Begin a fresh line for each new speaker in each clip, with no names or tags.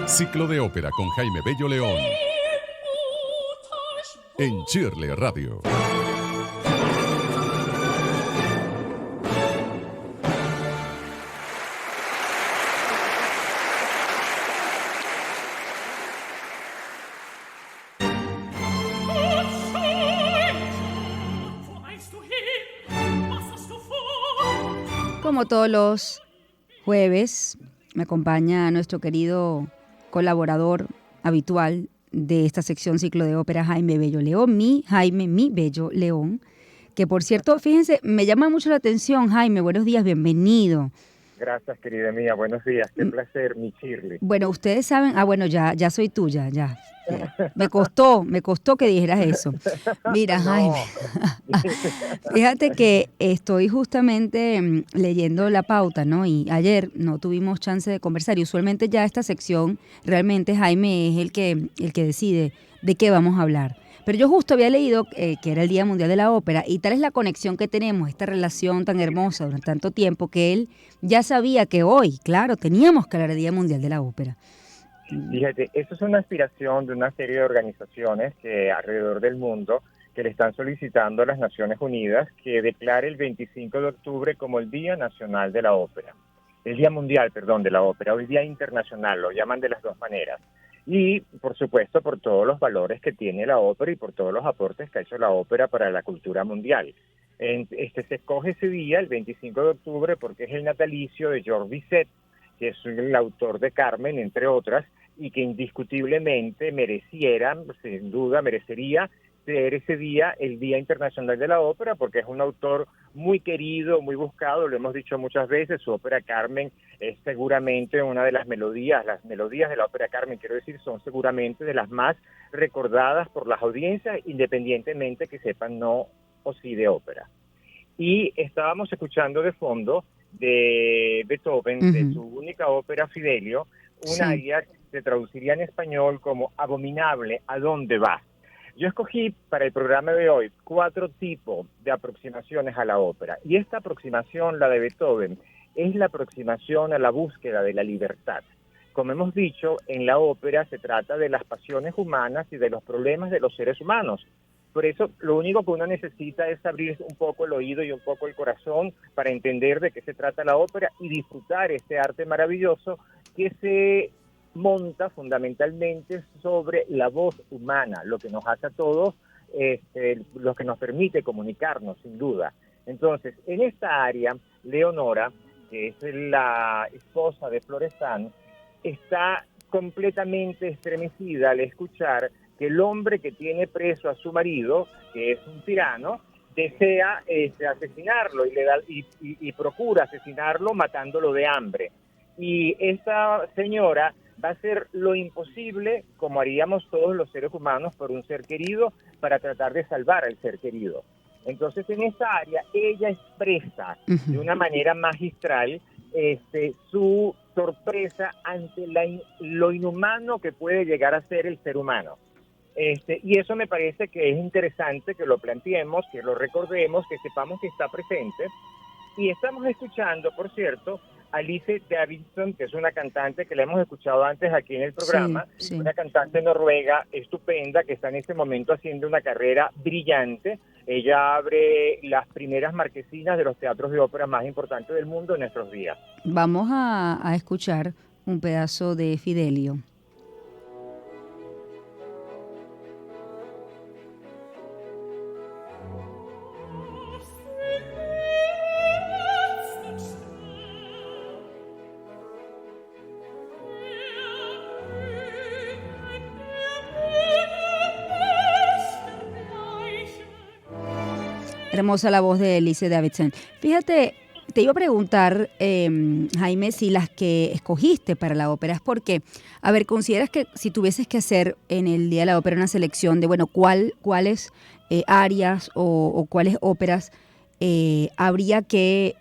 Ciclo de ópera con Jaime Bello León en Chirle Radio.
Como todos los jueves, me acompaña nuestro querido colaborador habitual de esta sección Ciclo de Ópera, Jaime Bello León, mi Bello León, que por cierto, fíjense, me llama mucho la atención, Jaime, buenos días, bienvenido.
Gracias, querida mía, buenos días, qué placer, mi Shirley.
Bueno, ustedes saben, bueno, ya soy tuya, ya. Me costó que dijeras eso. Mira,
No.
Jaime, fíjate que estoy justamente leyendo la pauta, ¿no? Y ayer no tuvimos chance de conversar y usualmente ya esta sección, realmente Jaime es el que decide de qué vamos a hablar. Pero yo justo había leído que era el Día Mundial de la Ópera y tal es la conexión que tenemos, esta relación tan hermosa durante tanto tiempo que él ya sabía que hoy, claro, teníamos que hablar del Día Mundial de la Ópera.
Fíjate, esto es una aspiración de una serie de organizaciones que alrededor del mundo que le están solicitando a las Naciones Unidas que declare el 25 de octubre como el Día Nacional de la Ópera. El Día Mundial, perdón, de la Ópera, o el Día Internacional, lo llaman de las dos maneras. Y, por supuesto, por todos los valores que tiene la ópera y por todos los aportes que ha hecho la ópera para la cultura mundial. Se escoge ese día, el 25 de octubre, porque es el natalicio de Georges Bizet, que es el autor de Carmen, entre otras, y que indiscutiblemente merecería ser ese día el Día Internacional de la Ópera, porque es un autor muy querido, muy buscado, lo hemos dicho muchas veces, su ópera Carmen es seguramente una de las melodías de la ópera Carmen, quiero decir, son seguramente de las más recordadas por las audiencias, independientemente que sepan no o sí de ópera. Y estábamos escuchando de fondo de Beethoven, de su única ópera Fidelio, un aria que se traduciría en español como Abominable, ¿a dónde vas? Yo escogí para el programa de hoy 4 tipos de aproximaciones a la ópera. Y esta aproximación, la de Beethoven, es la aproximación a la búsqueda de la libertad. Como hemos dicho, en la ópera se trata de las pasiones humanas y de los problemas de los seres humanos. Por eso, lo único que uno necesita es abrir un poco el oído y un poco el corazón para entender de qué se trata la ópera y disfrutar este arte maravilloso que se monta fundamentalmente sobre la voz humana, lo que nos hace a todos, lo que nos permite comunicarnos, sin duda. Entonces, en esta área, Leonora, que es la esposa de Florestan, está completamente estremecida al escuchar que el hombre que tiene preso a su marido, que es un tirano, desea asesinarlo y procura asesinarlo matándolo de hambre. Y esta señora va a hacer lo imposible, como haríamos todos los seres humanos por un ser querido, para tratar de salvar al ser querido. Entonces, en esta área, ella expresa de una manera magistral su sorpresa ante lo inhumano que puede llegar a ser el ser humano. Y eso me parece que es interesante que lo planteemos, que lo recordemos, que sepamos que está presente. Y estamos escuchando, por cierto, a Lise Davidson, que es una cantante que la hemos escuchado antes aquí en el programa,
sí.
Una cantante noruega estupenda que está en este momento haciendo una carrera brillante. Ella abre las primeras marquesinas de los teatros de ópera más importantes del mundo en nuestros días.
Vamos a escuchar un pedazo de Fidelio. Hermosa la voz de Lise Davidson. Fíjate, te iba a preguntar, Jaime, si las que escogiste para la ópera es porque, a ver, ¿consideras que si tuvieses que hacer en el Día de la Ópera una selección de, bueno, cuáles arias o cuáles óperas habría que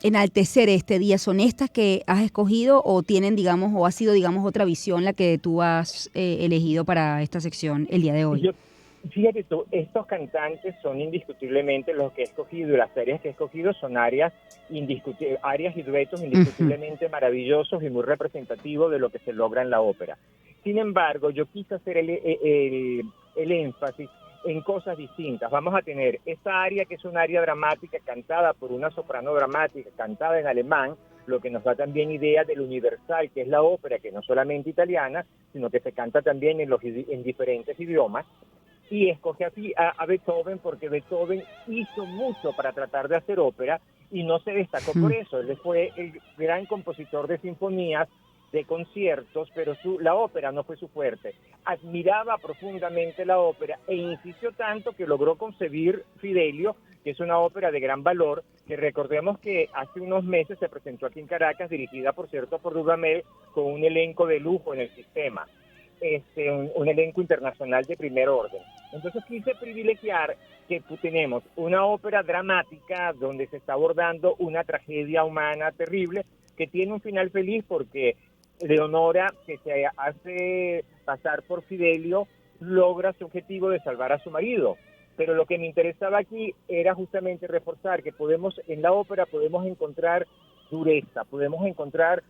enaltecer este día? ¿Son estas que has escogido o tienen, digamos, o ha sido, digamos, otra visión la que tú has elegido para esta sección el día de hoy?
Fíjate tú, estos cantantes son indiscutiblemente los que he escogido, y las áreas que he escogido son áreas y duetos indiscutiblemente maravillosos y muy representativos de lo que se logra en la ópera. Sin embargo, yo quise hacer el énfasis en cosas distintas. Vamos a tener esta área que es un área dramática cantada por una soprano dramática, cantada en alemán, lo que nos da también idea del universal que es la ópera, que no solamente italiana, sino que se canta también en diferentes idiomas. Y escoge a Beethoven porque Beethoven hizo mucho para tratar de hacer ópera y no se destacó por eso. Él fue el gran compositor de sinfonías, de conciertos, pero la ópera no fue su fuerte. Admiraba profundamente la ópera e insistió tanto que logró concebir Fidelio, que es una ópera de gran valor, que recordemos que hace unos meses se presentó aquí en Caracas, dirigida por cierto por Dudamel, con un elenco de lujo en el sistema. Un elenco internacional de primer orden. Entonces quise privilegiar que tenemos una ópera dramática donde se está abordando una tragedia humana terrible que tiene un final feliz porque Leonora, que se hace pasar por Fidelio, logra su objetivo de salvar a su marido. Pero lo que me interesaba aquí era justamente reforzar que en la ópera podemos encontrar dureza, podemos encontrar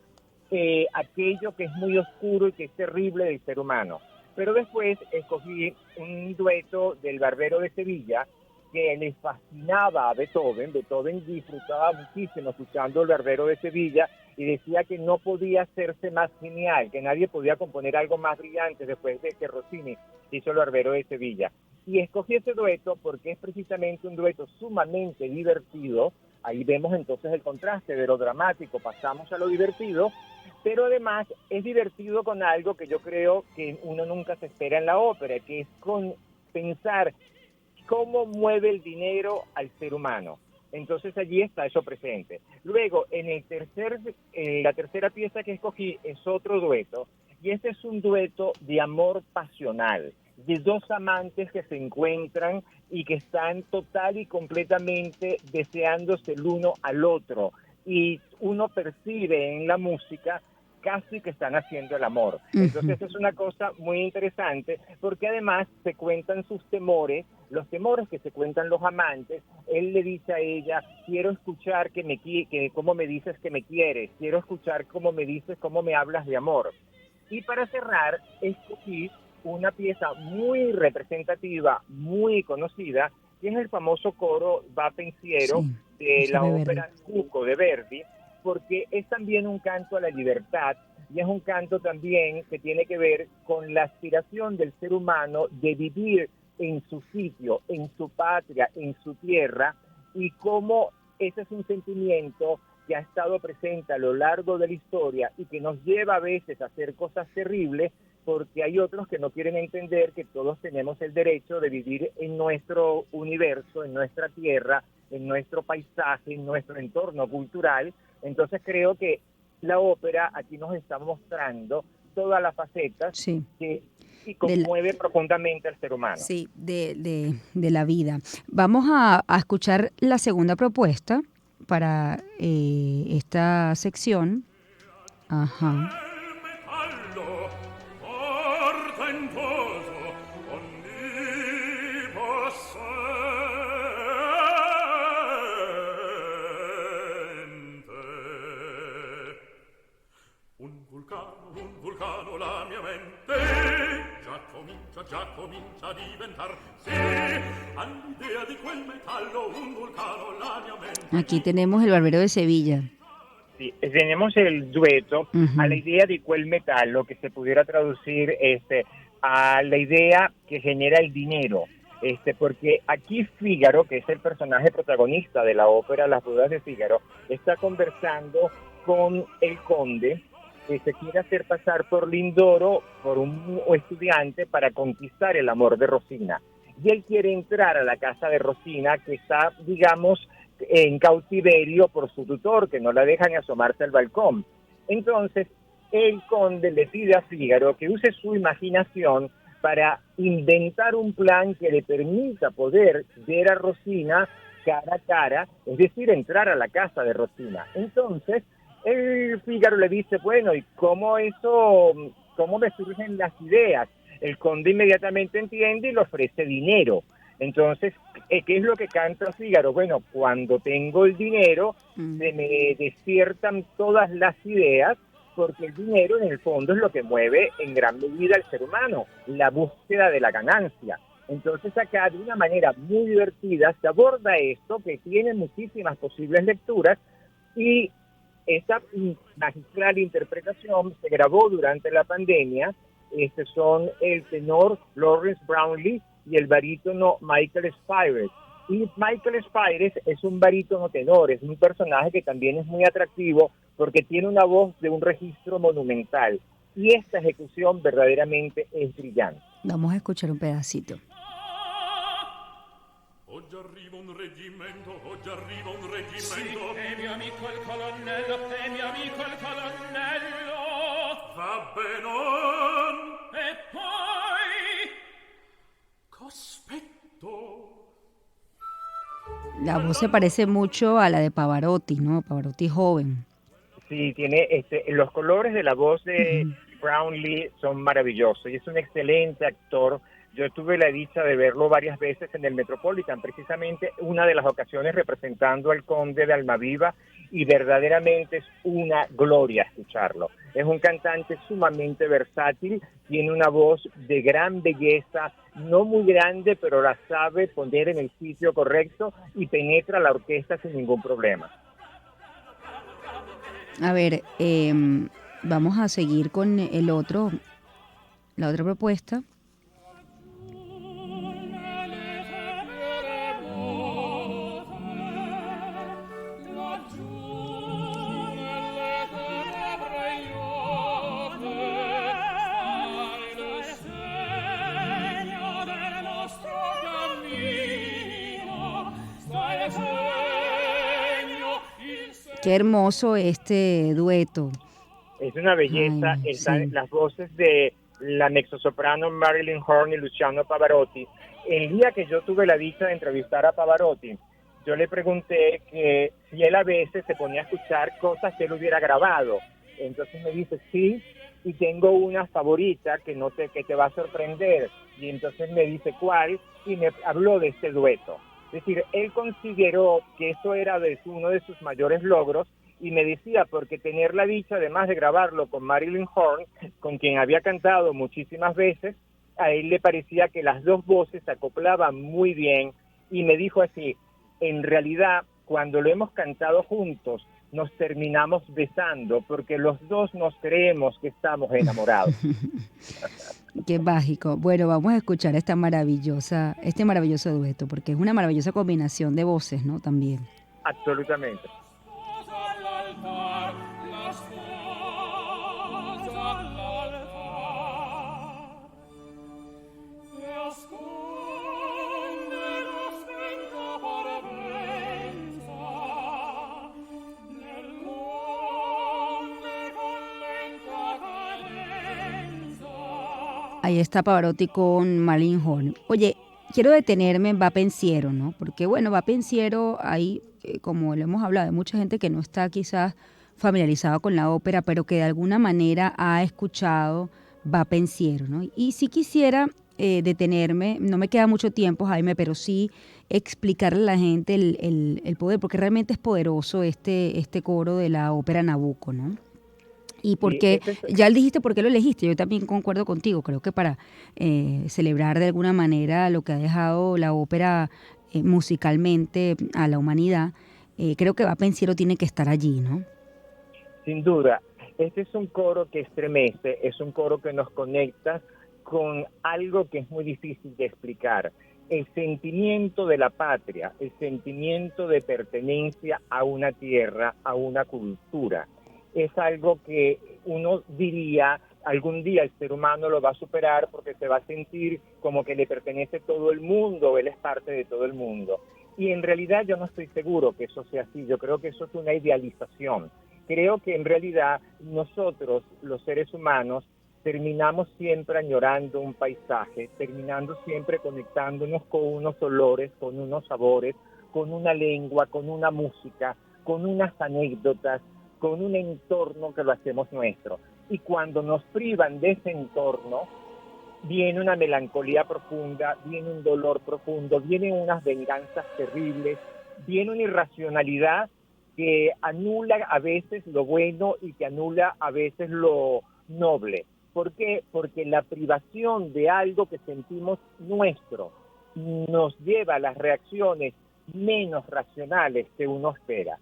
aquello que es muy oscuro y que es terrible del ser humano. Pero después escogí un dueto del Barbero de Sevilla que le fascinaba a Beethoven. Beethoven disfrutaba muchísimo escuchando el Barbero de Sevilla y decía que no podía hacerse más genial, que nadie podía componer algo más brillante después de que Rossini hizo el Barbero de Sevilla. Y escogí ese dueto porque es precisamente un dueto sumamente divertido. Ahí vemos entonces el contraste de lo dramático, pasamos a lo divertido, pero además es divertido con algo que yo creo que uno nunca se espera en la ópera, que es con pensar cómo mueve el dinero al ser humano. Entonces allí está eso presente. Luego, la tercera pieza que escogí es otro dueto, y este es un dueto de amor pasional, de dos amantes que se encuentran y que están total y completamente deseándose el uno al otro. Y uno percibe en la música casi que están haciendo el amor. Entonces es una cosa muy interesante porque además se cuentan sus temores, los temores que se cuentan los amantes. Él le dice a ella, quiero escuchar cómo me dices que me quieres, quiero escuchar cómo me dices, cómo me hablas de amor. Y para cerrar, escogí una pieza muy representativa, muy conocida, que es el famoso coro Va Pensiero de la ópera Cuco de Verdi, porque es también un canto a la libertad y es un canto también que tiene que ver con la aspiración del ser humano de vivir en su sitio, en su patria, en su tierra, y cómo ese es un sentimiento que ha estado presente a lo largo de la historia y que nos lleva a veces a hacer cosas terribles, porque hay otros que no quieren entender que todos tenemos el derecho de vivir en nuestro universo, en nuestra tierra, en nuestro paisaje, en nuestro entorno cultural. Entonces creo que la ópera aquí nos está mostrando todas las facetas que conmueve profundamente al ser humano.
Sí, de la vida. Vamos a escuchar la segunda propuesta para esta sección. Ajá.
Comincia a diventar, sì, all'idea di quel metallo, un vulcano, la mia mente.
Aquí tenemos el Barbero de Sevilla.
Sí, tenemos el dueto a la idea de quel metallo, que se pudiera traducir a la idea que genera el dinero. Porque aquí Fígaro, que es el personaje protagonista de la ópera Las bodas de Fígaro, está conversando con el conde, que se quiere hacer pasar por Lindoro, por un estudiante, para conquistar el amor de Rosina. Y él quiere entrar a la casa de Rosina, que está, digamos, en cautiverio por su tutor, que no la deja ni asomarse al balcón. Entonces, el conde le pide a Fígaro que use su imaginación para inventar un plan que le permita poder ver a Rosina cara a cara, es decir, entrar a la casa de Rosina. Entonces, el Fígaro le dice, bueno, ¿y cómo me surgen las ideas? El conde inmediatamente entiende y le ofrece dinero. Entonces, ¿qué es lo que canta Fígaro? Bueno, cuando tengo el dinero, se me despiertan todas las ideas, porque el dinero en el fondo es lo que mueve en gran medida al ser humano, la búsqueda de la ganancia. Entonces acá de una manera muy divertida se aborda esto, que tiene muchísimas posibles lecturas, y esta magistral interpretación se grabó durante la pandemia. Son el tenor Lawrence Brownlee y el barítono Michael Spires. Y Michael Spires es un barítono tenor, es un personaje que también es muy atractivo porque tiene una voz de un registro monumental. Y esta ejecución verdaderamente es brillante.
Vamos a escuchar un pedacito.
Oggi arriva un reggimento, oggi arriva un reggimento. Sì, è mio amico il colonnello, è mio amico il colonnello. Va bene. E poi cospetto.
La voz se parece mucho a la de Pavarotti, ¿no? Pavarotti joven.
Sí, tiene los colores de la voz de Brownlee son maravillosos y es un excelente actor. Yo tuve la dicha de verlo varias veces en el Metropolitan, precisamente una de las ocasiones representando al conde de Almaviva, y verdaderamente es una gloria escucharlo. Es un cantante sumamente versátil, tiene una voz de gran belleza, no muy grande, pero la sabe poner en el sitio correcto y penetra la orquesta sin ningún problema.
A ver, vamos a seguir con la otra propuesta. Qué hermoso este dueto.
Es una belleza.
Ay,
Están
sí.
las voces de la mezzosoprano Marilyn Horne y Luciano Pavarotti. El día que yo tuve la dicha de entrevistar a Pavarotti, yo le pregunté que si él a veces se ponía a escuchar cosas que él hubiera grabado. Entonces me dice, sí, y tengo una favorita que te va a sorprender. Y entonces me dice, ¿cuál? Y me habló de este dueto. Es decir, él consideró que eso era uno de sus mayores logros, y me decía, porque tener la dicha, además de grabarlo con Marilyn Horne, con quien había cantado muchísimas veces, a él le parecía que las dos voces se acoplaban muy bien, y me dijo así, en realidad, cuando lo hemos cantado juntos, nos terminamos besando, porque los dos nos creemos que estamos enamorados.
Qué mágico. Bueno, vamos a escuchar este maravilloso dueto, porque es una maravillosa combinación de voces, ¿no? También.
Absolutamente.
Ahí está Pavarotti con Marilyn Horne. Oye, quiero detenerme en Va Pensiero, ¿no? Porque, bueno, Va Pensiero, ahí, como lo hemos hablado, hay mucha gente que no está quizás familiarizada con la ópera, pero que de alguna manera ha escuchado Va Pensiero, ¿no? Y si quisiera detenerme, no me queda mucho tiempo, Jaime, pero sí explicarle a la gente el poder, porque realmente es poderoso este coro de la ópera Nabucco, ¿no? Y porque, ya dijiste por qué lo elegiste, yo también concuerdo contigo, creo que para celebrar de alguna manera lo que ha dejado la ópera musicalmente a la humanidad, creo que Va Pensiero tiene que estar allí, ¿no?
Sin duda, este es un coro que estremece, es un coro que nos conecta con algo que es muy difícil de explicar, el sentimiento de la patria, el sentimiento de pertenencia a una tierra, a una cultura. Es algo que uno diría, algún día el ser humano lo va a superar porque se va a sentir como que le pertenece todo el mundo, él es parte de todo el mundo. Y en realidad yo no estoy seguro que eso sea así, yo creo que eso es una idealización. Creo que en realidad nosotros, los seres humanos, terminamos siempre añorando un paisaje, terminando siempre conectándonos con unos olores, con unos sabores, con una lengua, con una música, con unas anécdotas, con un entorno que lo hacemos nuestro. Y cuando nos privan de ese entorno, viene una melancolía profunda, viene un dolor profundo, vienen unas venganzas terribles, viene una irracionalidad que anula a veces lo bueno y que anula a veces lo noble. ¿Por qué? Porque la privación de algo que sentimos nuestro nos lleva a las reacciones menos racionales que uno espera.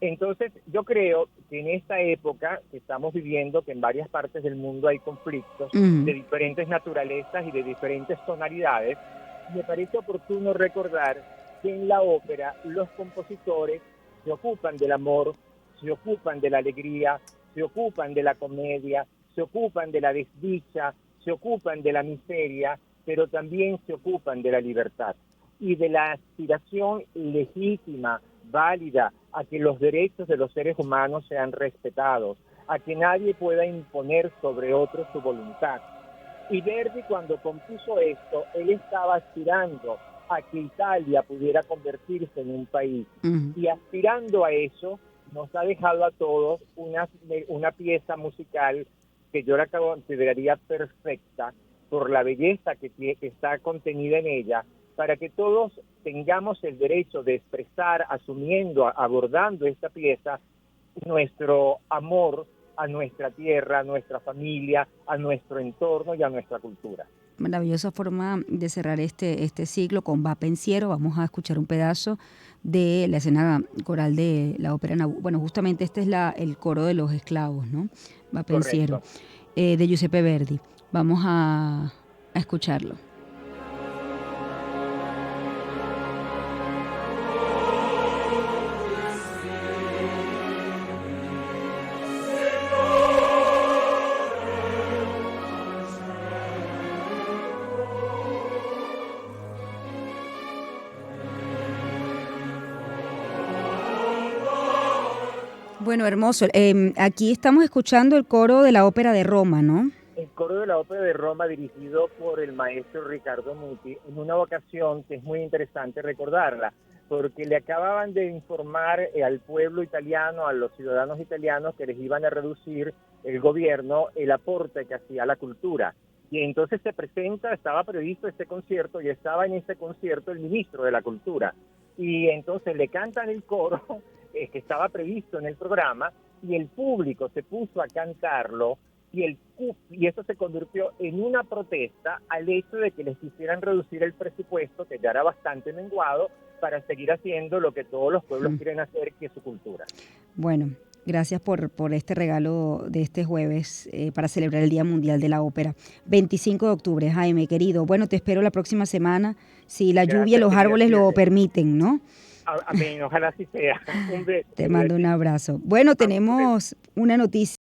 Entonces, yo creo que en esta época que estamos viviendo, que en varias partes del mundo hay conflictos de diferentes naturalezas y de diferentes tonalidades, me parece oportuno recordar que en la ópera los compositores se ocupan del amor, se ocupan de la alegría, se ocupan de la comedia, se ocupan de la desdicha, se ocupan de la miseria, pero también se ocupan de la libertad y de la aspiración legítima, válida, a que los derechos de los seres humanos sean respetados, a que nadie pueda imponer sobre otros su voluntad. Y Verdi, cuando compuso esto, él estaba aspirando a que Italia pudiera convertirse en un país. Y aspirando a eso, nos ha dejado a todos una pieza musical que yo la consideraría perfecta por la belleza que está contenida en ella, para que todos tengamos el derecho de expresar, abordando esta pieza, nuestro amor a nuestra tierra, a nuestra familia, a nuestro entorno y a nuestra cultura.
Maravillosa forma de cerrar este ciclo con Va Pensiero. Vamos a escuchar un pedazo de la escena coral de la ópera Nabucco. Bueno, justamente este es el coro de los esclavos, ¿no? Va Pensiero, de Giuseppe Verdi. Vamos a escucharlo. Bueno, hermoso. Aquí estamos escuchando el coro de la Ópera de Roma, ¿no?
El coro de la Ópera de Roma, dirigido por el maestro Riccardo Muti, en una ocasión que es muy interesante recordarla, porque le acababan de informar al pueblo italiano, a los ciudadanos italianos, que les iban a reducir el gobierno el aporte que hacía a la cultura. Y entonces estaba previsto este concierto y estaba en este concierto el ministro de la Cultura. Y entonces le cantan el coro que estaba previsto en el programa y el público se puso a cantarlo y eso se convirtió en una protesta al hecho de que les quisieran reducir el presupuesto, que ya era bastante menguado, para seguir haciendo lo que todos los pueblos quieren hacer, que es su cultura.
Bueno, gracias por este regalo de este jueves para celebrar el Día Mundial de la Ópera. 25 de octubre, Jaime, querido. Bueno, te espero la próxima semana, si la lluvia y los árboles lo permiten, ¿no?
Amén, ojalá así sea.
Te mando un abrazo. Bueno, tenemos una noticia.